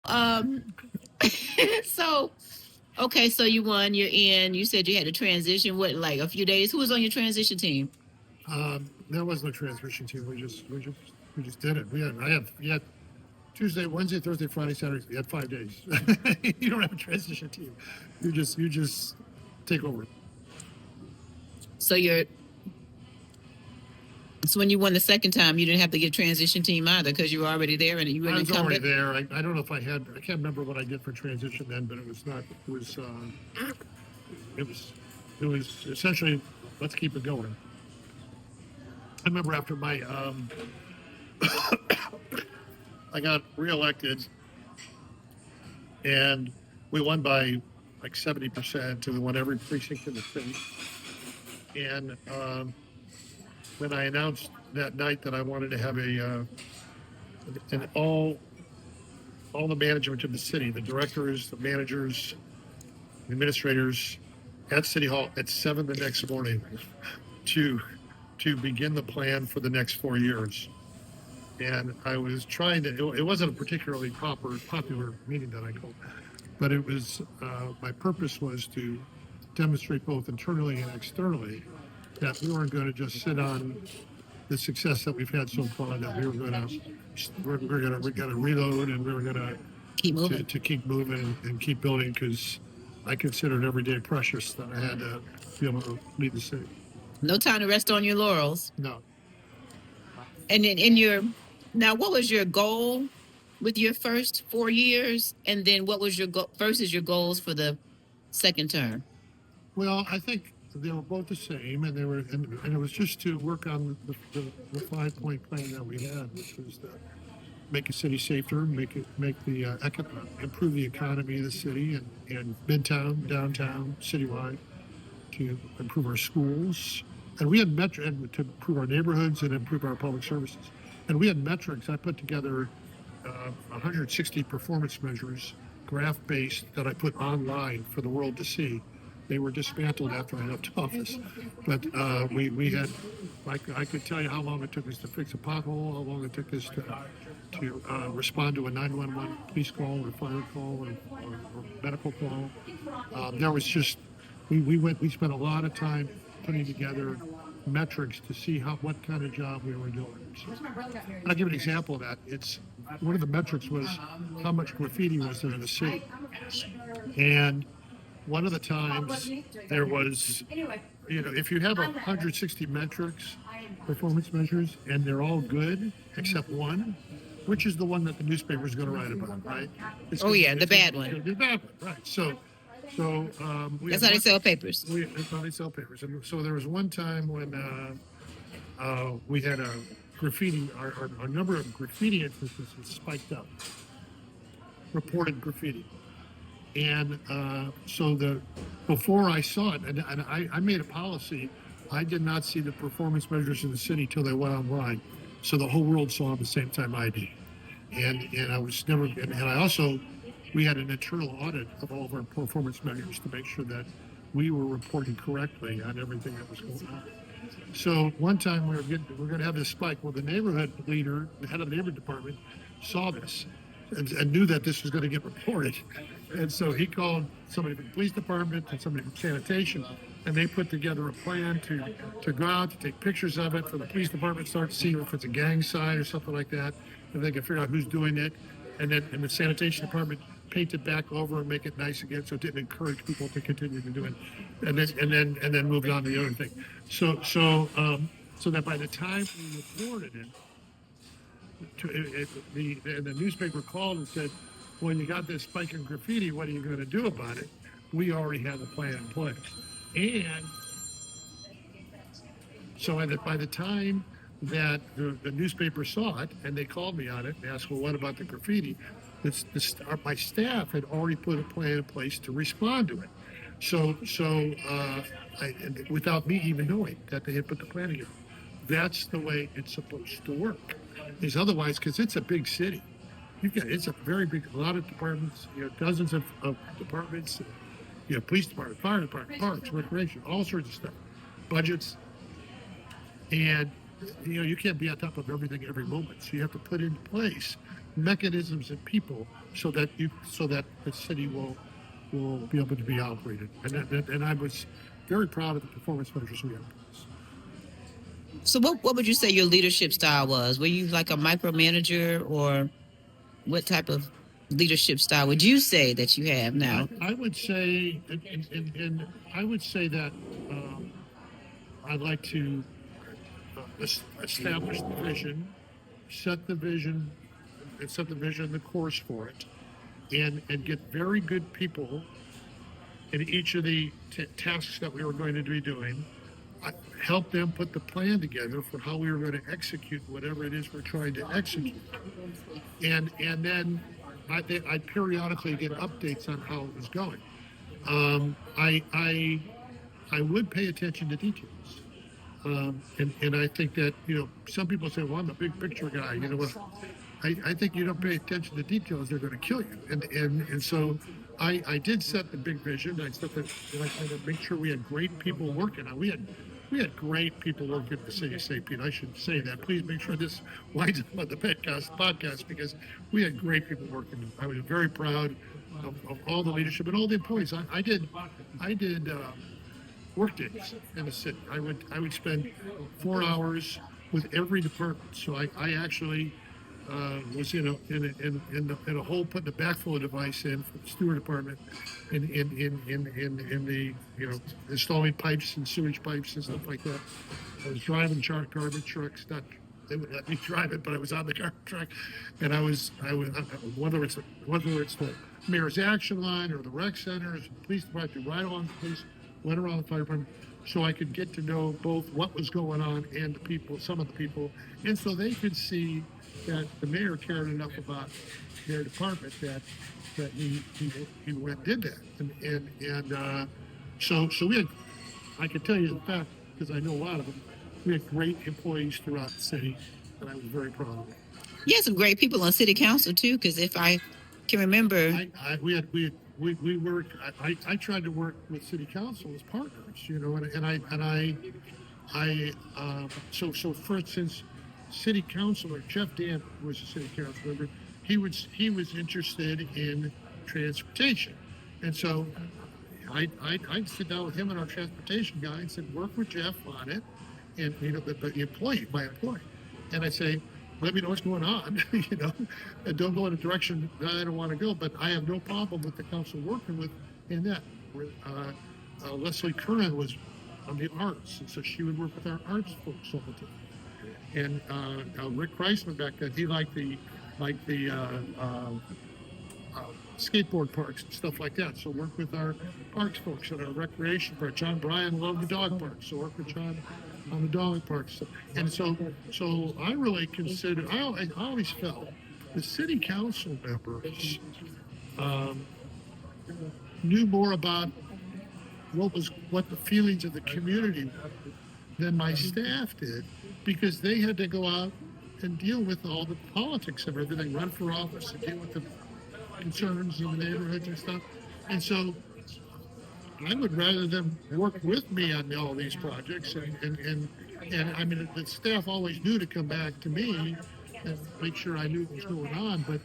Um, so okay, so you won. You're in. You said you had to transition. What, like a few days? Who was on your transition team? There was no transmission team. We just did it. We had Tuesday, Wednesday, Thursday, Friday, Saturday. We had 5 days. You don't have a transition team. You just take over. So you're. So when you won the second time, you didn't have to get transition team either because you were already there and you were I an was already incumbent. there. I don't know if I had. I can't remember what I did for transition then, but it was not. It was. It was essentially let's keep it going. I remember after my I got reelected and we won by like 70%, and we won every precinct in the city. And when I announced that night that I wanted to have an all the management of the city, the directors, the managers, the administrators, at City Hall at 7 the next morning to begin the plan for the next 4 years. And I was trying to. It wasn't a particularly popular meeting that I called, but it was my purpose was to demonstrate both internally and externally that we weren't going to just sit on the success that we've had so far. That we were going to we're going to reload, and we were going to Keep moving. to keep moving and keep building, because I considered every day precious that I had to be able to lead the city. No time to rest on your laurels. No. And then in your now, what was your goal with your first 4 years, and then what was your goal versus your goals for the second term? Well, I think they were both the same, and and it was just to work on the 5-point plan that we had, which was to make the city safer, improve the economy of the city and midtown, downtown, citywide, to improve our schools, and we had metrics to improve our neighborhoods and improve our public services, and we had metrics. I put together 160 performance measures, graph-based, that I put online for the world to see. They were dismantled after I left office, but we had. I could tell you how long it took us to fix a pothole, how long it took us to respond to a 911 police call or fire call or medical call. There was just we spent a lot of time putting together metrics to see what kind of job we were doing. So, I'll give an example of that. It's one of the metrics was how much graffiti was there in the city, and one of the times there was, if you have 160 metrics, performance measures, and they're all good except one, which is the one that the newspaper is going to write about, right? The bad one. The bad one, right? So that's how they sell papers. That's how they sell papers. And so there was one time when we had a graffiti, our number of graffiti instances spiked up, reported graffiti. And so before I saw it, and I made a policy, I did not see the performance measures in the city till they went online. So the whole world saw them at the same time I did. And I was never, and I also, we had an internal audit of all of our performance measures to make sure that we were reporting correctly on everything that was going on. So one time we're going to have this spike. Well, the neighborhood leader, the head of the neighborhood department, saw this and knew that this was going to get reported. And so he called somebody from the police department and somebody from sanitation, and they put together a plan to go out, to take pictures of it, for the police department to start to see if it's a gang sign or something like that, if they can figure out who's doing it. And then the sanitation department paint it back over and make it nice again, so it didn't encourage people to continue to do it, and then move on to the other thing. So that by the time we reported it, the newspaper called and said, "Well, you got this spike in graffiti. What are you going to do about it?" We already have a plan in place, and so by the time that the newspaper saw it and they called me on it and asked, "Well, what about the graffiti?" My staff had already put a plan in place to respond to it. So without me even knowing that they had put the plan together. That's the way it's supposed to work. Is otherwise, because it's a big city. It's a very big, a lot of departments, dozens of departments, police department, fire department, parks, recreation, all sorts of stuff, budgets. And, you can't be on top of everything every moment. So you have to put in place mechanisms and people so that the city will be able to be operated. And I was very proud of the performance measures we had in place. So what would you say your leadership style was? Were you like a micromanager, or what type of leadership style would you say that you have now? I would say, and I would say that I'd like to establish the vision, set the vision, and set the vision and the course for it, and get very good people in each of the tasks that we were going to be doing. Help them put the plan together for how we were going to execute whatever it is we're trying to execute, and then I periodically get updates on how it was going. I would pay attention to details. And I think that, some people say, well, I'm a big picture guy. You know what? I think you don't pay attention to details, they're going to kill you. And so I did set the big vision. I set that, and I tried to make sure we had great people working. We had great people working at the City of Saint Pete. I should say that. Please make sure this winds up on the podcast, because we had great people working. I was very proud of all the leadership and all the employees. I did work days in the city. I would spend 4 hours with every department. So I actually was in a hole putting a backflow device in for the sewer department, in the installing pipes and sewage pipes and stuff like that. I was driving garbage trucks. Not they would let me drive it, but I was on the garbage truck, and I was whether it's the mayor's action line or the rec centers, the police department, right along the police, went around the fire department, so I could get to know both what was going on and the people, some of the people, and so they could see that the mayor cared enough about their department that he went and did that, and so we had, I can tell you the fact, because I know a lot of them, we had great employees throughout the city, and I was very proud of it. You had some great people on city council too, because if I can remember, we worked. I tried to work with city council as partners, so for instance, city councilor Jeff Dan was a city council member. He was interested in transportation, and so I'd sit down with him and our transportation guy and said, work with Jeff on it, and my employee, and I say, let me know what's going on, and don't go in a direction that I don't want to go. But I have no problem with the council working with in that. Leslie Curran was on the arts, and so she would work with our arts folks all the time. And Rick Kreisman back then, he liked the skateboard parks and stuff like that. So work with our parks folks and our recreation park. John Bryan loved the dog park, so work with John on the dog parks. And so I really consider, I always felt the city council members knew more about what the feelings of the community were than my staff did, because they had to go out and deal with all the politics of everything, run for office, and deal with the concerns in the neighborhoods and stuff. And so I would rather them work with me on all these projects, and I mean, the staff always knew to come back to me and make sure I knew what was going on. But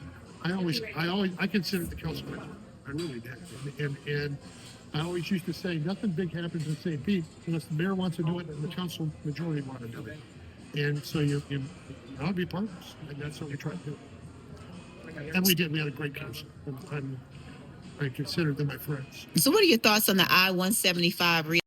I considered the council manager. I really did, and I always used to say nothing big happens in St. Pete unless the mayor wants to do it and the council majority want to do it. And so you ought to be partners, and that's what we tried to do. And we did. We had a great council, and I considered them my friends. So what are your thoughts on the I-175